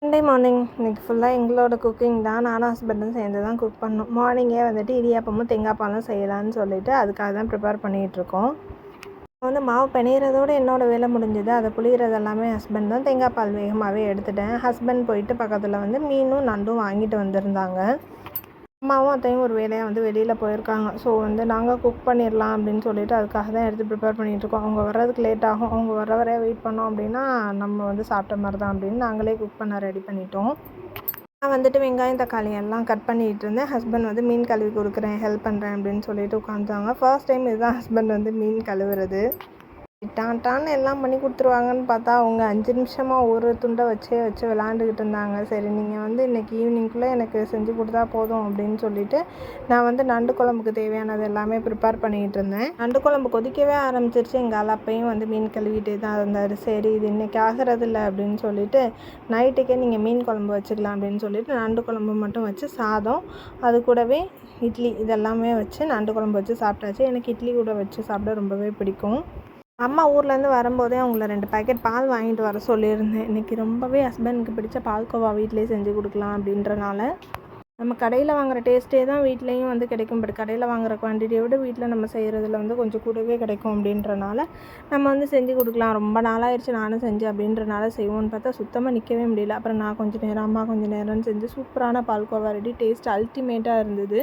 Sunday morning இன்றைக்கி ஃபுல்லாக எங்களோட குக்கிங் தான். நானும் ஹஸ்பண்டும் சேர்ந்து தான் குக் பண்ணோம். மார்னிங்கே வந்துட்டு இடியாப்பமும் தேங்காய் பாலும் செய்யலான்னு சொல்லிட்டு அதுக்காக தான் ப்ரிப்பேர் பண்ணிகிட்ருக்கோம். மாவு பிணையிறதோடு என்னோடய வேலை முடிஞ்சுது. அதை புளிகிறது எல்லாமே ஹஸ்பண்ட் தான். தேங்காய் பால் வேகமாகவே எடுத்துட்டேன். ஹஸ்பண்ட் போயிட்டு பக்கத்தில் மீனும் நண்டும் வாங்கிட்டு வந்திருந்தாங்க. அம்மாவும் அத்தையும் ஒரு வேலையாக வெளியில் போயிருக்காங்க. ஸோ நாங்கள் குக் பண்ணிடலாம் அப்படின்னு சொல்லிட்டு அதுக்காக தான் எடுத்து ப்ரிப்பேர் பண்ணிகிட்ருக்கோம். அவங்க வர்றதுக்கு லேட் ஆகும். அவங்க வர வரைய வெயிட் பண்ணோம் அப்படின்னா நம்ம சாப்பிட்ட மாதிரி தான் அப்படின்னு நாங்களே குக் பண்ண ரெடி பண்ணிட்டோம். நான் வெங்காயம் தக்காளி எல்லாம் கட் பண்ணிகிட்டு இருந்தேன். ஹஸ்பண்ட் மீன் கழுவி கொடுக்குறேன், ஹெல்ப் பண்ணுறேன் அப்படின்னு சொல்லிட்டு உட்காந்துட்டாங்க. ஃபர்ஸ்ட் டைம் இதுதான் ஹஸ்பண்ட் மீன் கழுவுறது. டான்னு எல்லாம் பண்ணி கொடுத்துருவாங்கன்னு பார்த்தா அவங்க 5 நிமிஷமாக ஒரு துண்டை வச்சு விளாண்டுக்கிட்டு இருந்தாங்க. சரி நீங்கள் இன்றைக்கி ஈவினிங்குள்ளே எனக்கு செஞ்சு கொடுத்தா போதும் அப்படின்னு சொல்லிட்டு நான் நண்டு குழம்புக்கு தேவையானது எல்லாமே ப்ரிப்பேர் பண்ணிகிட்டு இருந்தேன். நண்டு குழம்பு கொதிக்கவே ஆரம்பிச்சிருச்சு. எங்கள் அப்பையும் மீன் கழுவிட்டே தான் இருந்தார். சரி இது இன்றைக்கி ஆகிறதில்ல அப்படின்னு சொல்லிட்டு நைட்டுக்கே நீங்கள் மீன் குழம்பு வச்சுக்கலாம் அப்படின்னு சொல்லிட்டு நண்டு குழம்பு மட்டும் வச்சு சாதம், அது கூடவே இட்லி இதெல்லாமே வச்சு நண்டு குழம்பு வச்சு சாப்பிட்டாச்சு. எனக்கு இட்லி கூட வச்சு சாப்பிட ரொம்பவே பிடிக்கும். அம்மா ஊர்லேருந்து வரும்போதே அவங்கள 2 பேக்கெட் பால் வாங்கிட்டு வர சொல்லியிருந்தேன். இன்றைக்கி ரொம்பவே ஹஸ்பண்டுக்கு பிடிச்ச பால்கோவா வீட்டிலே செஞ்சு கொடுக்கலாம் அப்படின்றனால நம்ம கடையில் வாங்குகிற டேஸ்ட்டே தான் வீட்லேயும் கிடைக்கும். பட் கடையில் வாங்குகிற குவான்டிட்டியை விட வீட்டில் நம்ம செய்கிறதுல கொஞ்சம் கூடவே கிடைக்கும் அப்படின்றனால நம்ம செஞ்சு கொடுக்கலாம். ரொம்ப நாளாகிடுச்சு நானும் செஞ்சு அப்படின்றனால செய்வோன்னு பார்த்தா சுத்தமாக நிற்கவே முடியல. அப்புறம் நான் கொஞ்சம் நேரம், அம்மா கொஞ்சம் நேரம்னு செஞ்சு சூப்பரான பால்கோவா ரெடி. டேஸ்ட் அல்டிமேட்டாக இருந்தது.